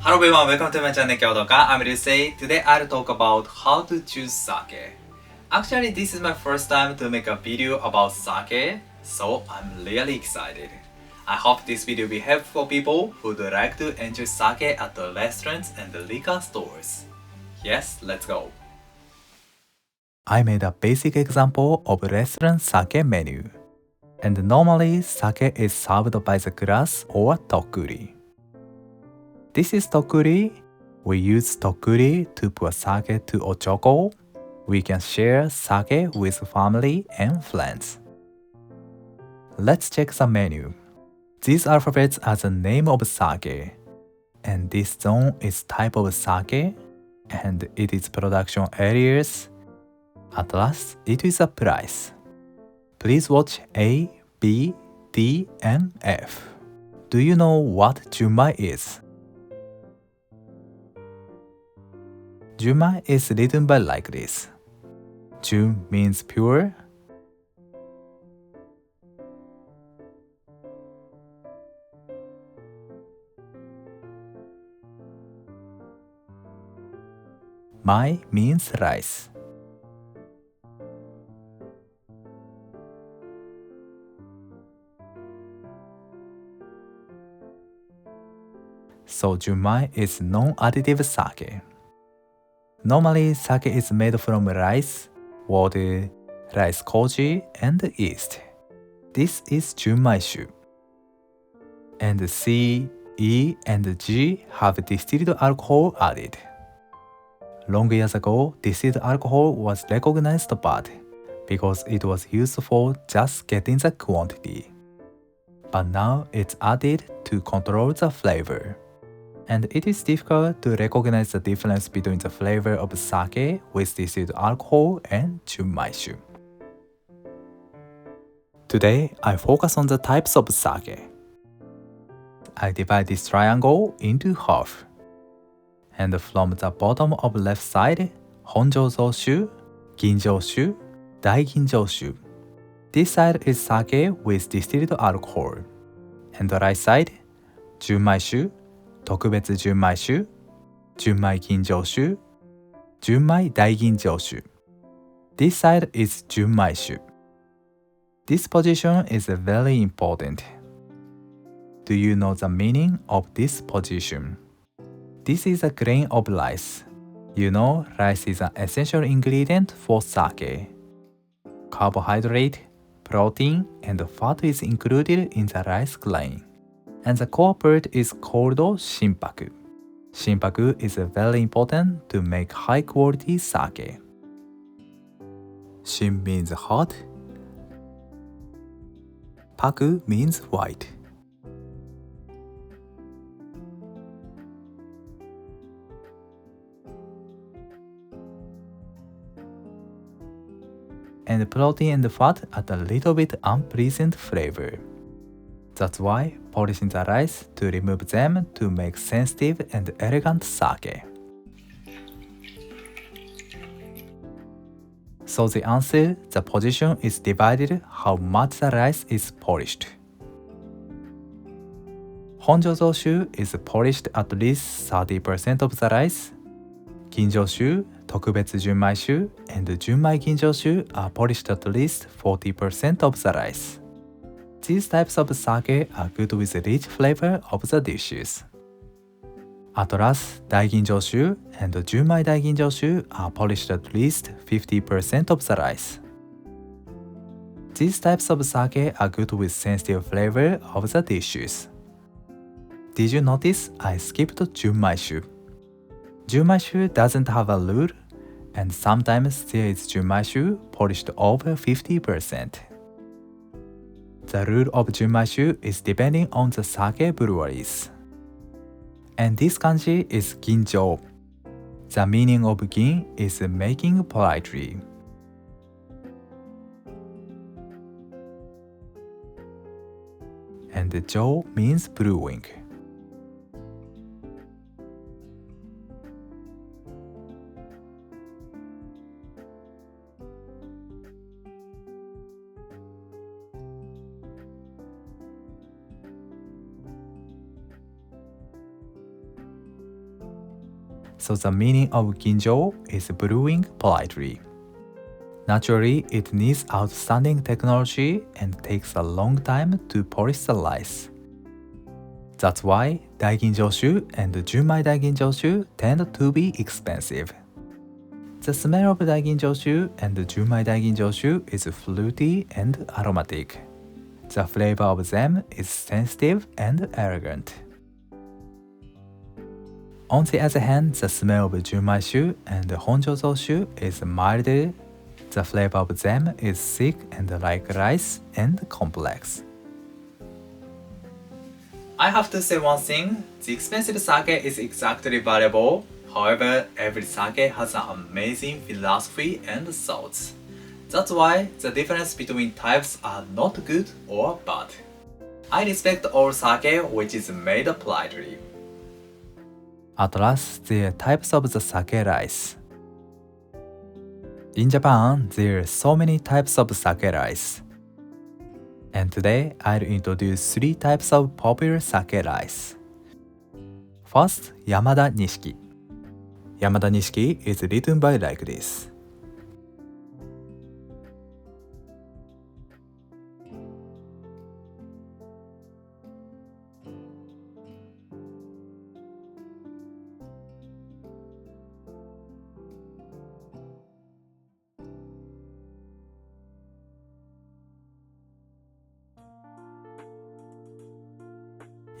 Hello everyone, welcome to my channel Kyodoka. I'm Ryusei. Today I'll talk about how to choose sake. Actually, this is my first time to make a video about sake, so I'm really excited. I hope this video will be helpful for people who would like to enjoy sake at the restaurants and the liquor stores. Yes, let's go. I made a basic example of restaurant sake menu. And normally, sake is served by the glass or tokuri. This is tokuri. We use tokuri to pour sake to ochoko. We can share sake with family and friends. Let's check the menu. These alphabets are the name of sake. And this zone is type of sake. And it is production areas. At last, it is a price. Please watch A, B, D, and F. Do you know what junmai is? Junmai is written by like this. Jun means pure. Mai means rice. So junmai is non-additive sake. Normally, sake is made from rice, water, rice koji, and yeast. This is junmai-shu. And C, E, and G have distilled alcohol added. Long years ago, distilled alcohol was recognized bad because it was used for just getting the quantity. But now it's added to control the flavor. And it is difficult to recognize the difference between the flavor of sake with distilled alcohol and junmai-shu. Today, I focus on the types of sake. I divide this triangle into half. And from the bottom of left side, honjōzō-shu, ginjō-shu, daiginjō-shu. This side is sake with distilled alcohol. And the right side, junmai-shu, 特別純米酒、純米吟醸酒、純米大吟醸酒。This side is 純米酒。This position is very important. Do you know the meaning of this position? This is a grain of rice. You know, rice is an essential ingredient for sake. Carbohydrate, protein, and fat is included in the rice grain. And the core part is called shinpaku. Shinpaku is very important to make high quality sake. Shin means hot. Paku means white. And protein and fat add a little bit unpleasant flavor. That's why polishing the rice to remove them to make sensitive and elegant sake. So the answer, the position is divided how much the rice is polished. Honjōzō-shu is polished at least 30% of the rice. Ginjō-shu, 特別純米酒, and 純米吟醸酒 are polished at least 40% of the rice. These types of sake are good with rich flavor of the dishes. At last, daiginjō-shu and junmai daiginjō-shu are polished at least 50% of the rice. These types of sake are good with sensitive flavor of the dishes. Did you notice I skipped junmai-shu? Junmai-shu doesn't have a rule, and sometimes there is junmai-shu polished over 50%. The rule of junmai-shu is depending on the sake breweries. And this kanji is ginjō. The meaning of gin is making politely. And jō means brewing. So the meaning of ginjo is brewing politely. Naturally, it needs outstanding technology and takes a long time to polish the rice. That's why daiginjoshu and junmai daiginjoshu tend to be expensive. The smell of daiginjoshu and junmai daiginjoshu is fruity and aromatic. The flavor of them is sensitive and elegant. On the other hand, the smell of junmai-shu and honjozo-shu is milder. The flavor of them is thick and like rice and complex. I have to say one thing, the expensive sake is exactly valuable. However, every sake has an amazing philosophy and thoughts. That's why the difference between types are not good or bad. I respect all sake which is made politely. At last, there are types of the sake rice. In Japan, there are so many types of sake rice. And today, I'll introduce 3 types of popular sake rice. First, Yamada Nishiki. Yamada Nishiki is written by like this.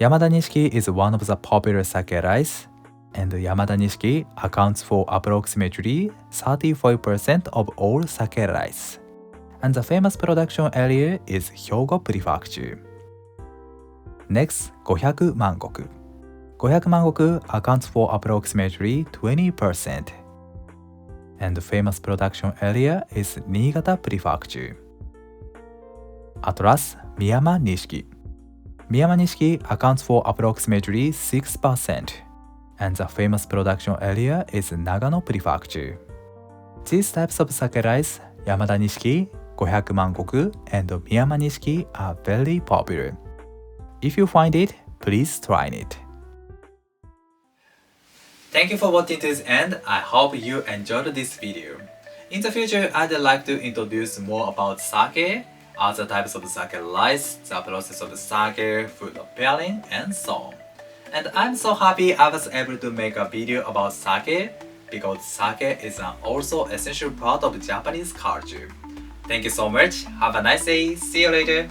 Yamada Nishiki is one of the popular sake rice, and Yamada Nishiki accounts for approximately 35% of all sake rice. And the famous production area is Hyogo Prefecture. Next, 500 mangoku. 500 mangoku accounts for approximately 20%. And the famous production area is Niigata Prefecture. At last, Miyama Nishiki. Miyama Nishiki accounts for approximately 6%, and the famous production area is Nagano Prefecture. These types of sake rice, Yamada Nishiki, 500 mangoku, and Miyama Nishiki are very popular. If you find it, please try it. Thank you for watching to this end. I hope you enjoyed this video. In the future, I'd like to introduce more about sake, other types of sake rice, the process of sake, food pairing, and so on. And I'm so happy I was able to make a video about sake because sake is an also essential part of Japanese culture. Thank you so much. Have a nice day. See you later.